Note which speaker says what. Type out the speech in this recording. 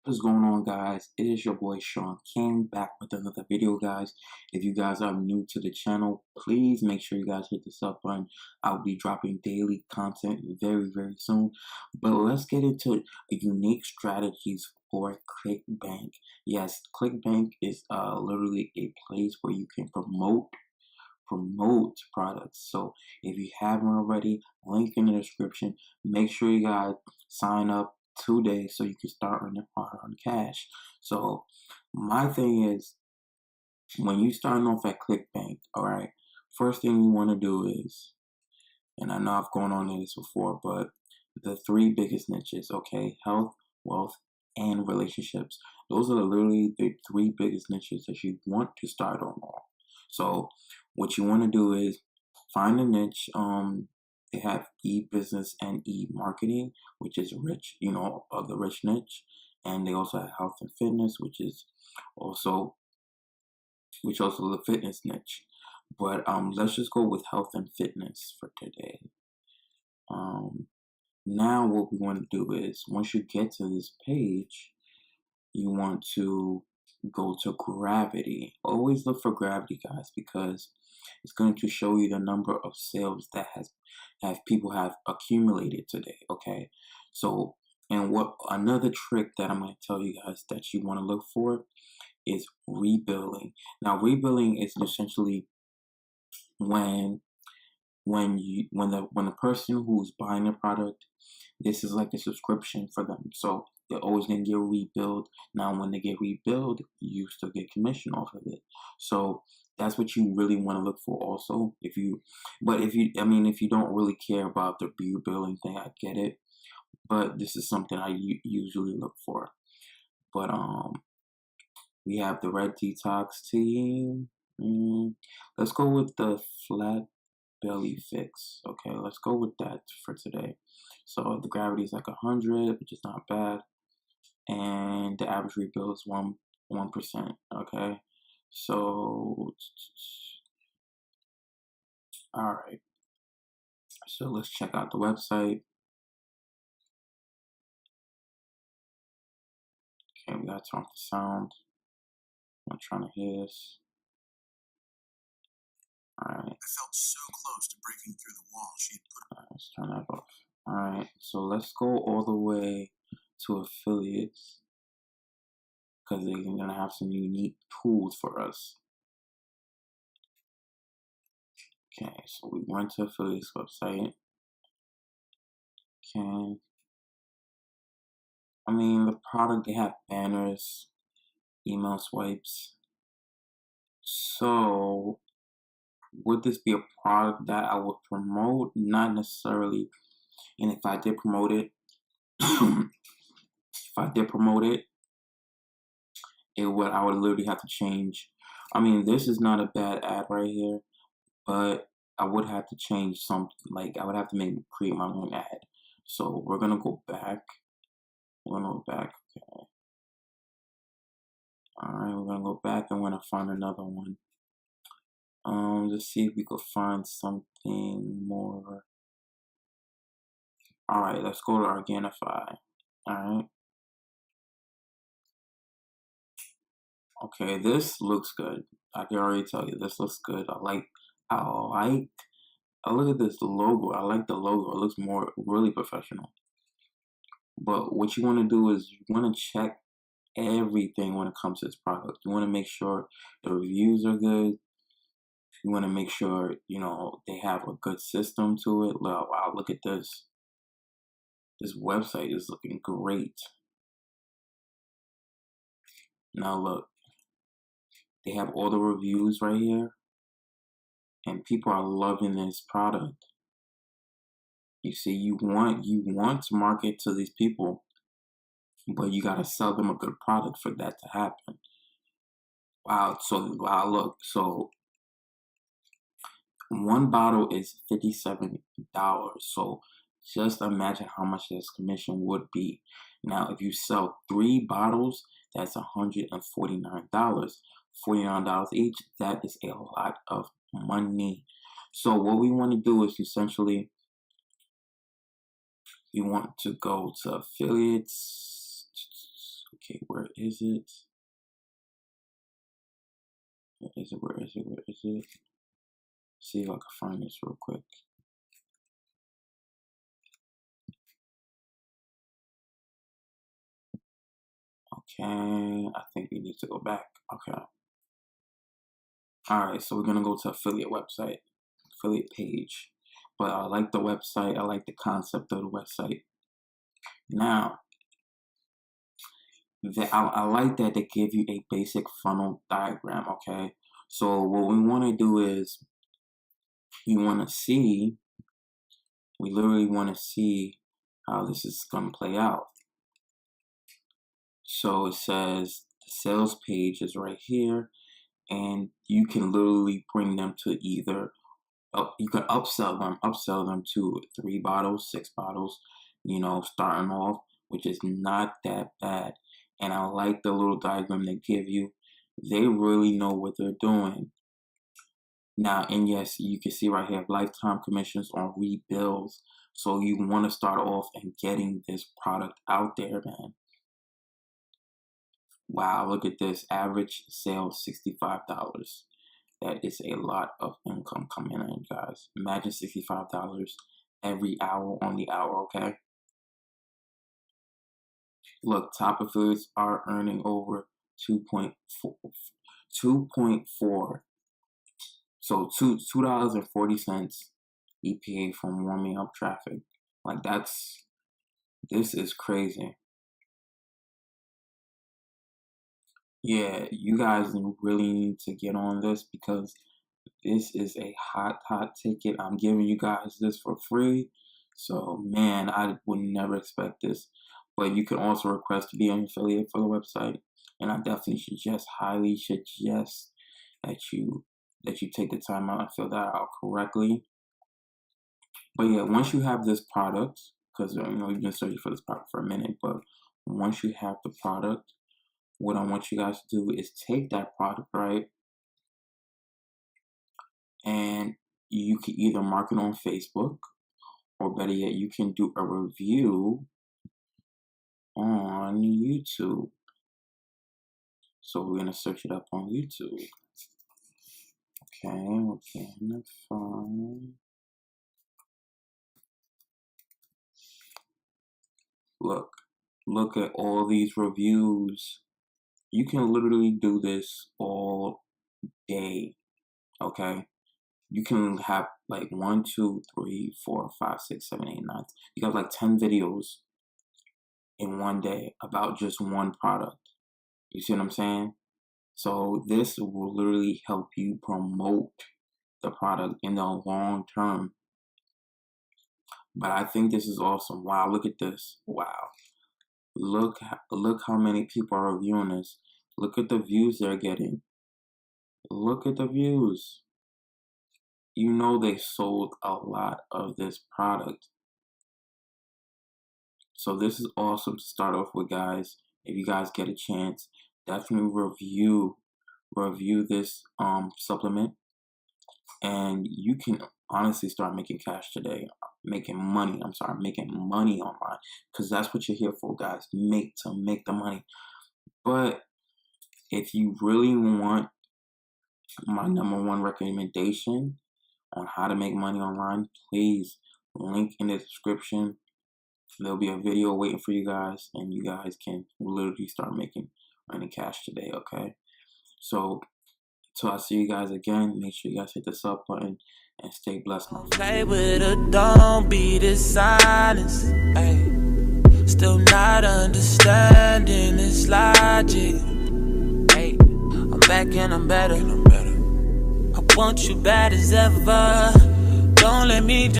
Speaker 1: What's going on, guys? It is your boy Sean King back with another video, guys. If you guys are new to the channel, please make sure you guys hit the sub button. I'll be dropping daily content very soon. But let's get into unique strategies for Clickbank. Yes, Clickbank is literally a place where you can promote products. So if you haven't already, link in the description. Make sure you guys sign up today so you can start earning hard-earned cash. So my thing is, when you starting off at Clickbank, all right, first thing you want to do is, and I know I've gone on this before, but the three biggest niches, okay, health, wealth, and relationships. Those are literally the three biggest niches that you want to start on. So what you want to do is find a niche. They have e-business and e-marketing, which is rich, the rich niche, and they also have health and fitness, also which also the fitness niche. But let's just go with health and fitness for today. Now what we want to do is, once you get to this page, you want to go to gravity. Always look for gravity, guys, because it's going to show you the number of sales that people have accumulated today. Okay, so and what another trick that I'm going to tell you guys that you want to look for is rebilling. Now rebilling is essentially when the person who's buying the product, this is like a subscription for them, so they're always gonna get rebilled. Now when they get rebilled, you still get commission off of it. So that's what you really want to look for also. If you don't really care about the rebilling thing, I get it, but this is something I usually look for. But we have the red detox tea. Let's go with the flat belly fix. Okay, let's go with that for today. So the gravity is like 100, which is not bad, and the average rebill is 1%. Okay, so all right, so let's check out the website. Okay, we gotta turn off the sound. I'm trying to hear this. All right.
Speaker 2: I felt so close to breaking through the wall she had put.
Speaker 1: Let's turn that off. All right, so let's go all the way to affiliates, because they're gonna have some unique tools for us. Okay, so we went to affiliates website. Okay, the product, they have banners, email swipes. So would this be a product that I would promote? Not necessarily. And if I did promote it, I would literally have to change. This is not a bad ad right here, but I would have to change something. Like, I would have to create my own ad. So we're gonna go back. Okay. Alright, we're gonna go back and we're gonna find another one. Let's see if we could find something more. Alright, let's go to Organifi. Alright. Okay, this looks good. I can already tell you this looks good. I look at this logo. I like the logo. It looks really professional. But what you want to do is you want to check everything when it comes to this product. You want to make sure the reviews are good. You want to make sure, they have a good system to it. Wow, look at this. This website is looking great. Now look, they have all the reviews right here, and people are loving this product. You see, you want to market to these people, but you gotta sell them a good product for that to happen. Wow, look, so one bottle is $57. So just imagine how much this commission would be. Now, if you sell 3 bottles, that's $149. $49 each. That is a lot of money. So what we want to do is essentially, we want to go to affiliates. Okay, where is it? Where is it? See if I can find this real quick. Okay, I think we need to go back. Okay. Alright, so we're gonna go to affiliate page. But I like the website, I like the concept of the website. Now, I like that they give you a basic funnel diagram, okay? So what we want to do is we literally want to see how this is going to play out. So it says the sales page is right here, and you can literally bring them to either, you can upsell them to 3 bottles, 6 bottles, you know, starting off, which is not that bad. And I like the little diagram they give you. They really know what they're doing. Now, and yes, you can see right here, lifetime commissions on rebills. So you want to start off and getting this product out there, man. Wow, look at this. Average sales, $65. That is a lot of income coming in, guys. Imagine $65 every hour on the hour, okay? Look, top affiliates are earning over 2.4. So $2.40 EPA from warming up traffic. Like this is crazy. Yeah, you guys really need to get on this because this is a hot ticket. I'm giving you guys this for free. So man, I would never expect this. But you can also request to be an affiliate for the website. And I definitely highly suggest that you take the time out and fill that out correctly. But yeah, once you have this product, because you know you've been searching for this product for a minute, but once you have the product, what I want you guys to do is take that product, right? And you can either market on Facebook, or better yet, you can do a review on YouTube. So we're gonna search it up on YouTube. Okay, fine. Look at all these reviews. You can literally do this all day, okay? You can have like 1, 2, 3, 4, 5, 6, 7, 8, 9. You got like 10 videos in one day about just one product. You see what I'm saying? So this will literally help you promote the product in the long term. But I think this is awesome. Wow, look at this. Wow. Look how many people are reviewing this. Look at the views they're getting. Look at the views. You know they sold a lot of this product. So this is awesome to start off with, guys. If you guys get a chance, definitely review this supplement, and you can honestly start making cash today. Making money online, because that's what you're here for, guys. Make the money. But if you really want my #1 recommendation on how to make money online, please, link in the description. There'll be a video waiting for you guys, and you guys can literally start earning cash today, okay? So till I see you guys again, make sure you guys hit the sub button and stay blessed.
Speaker 3: Play with a don't be this silence. Ay. Still not understanding this logic. Ay. I'm back and I'm better. I want you bad as ever. Don't let me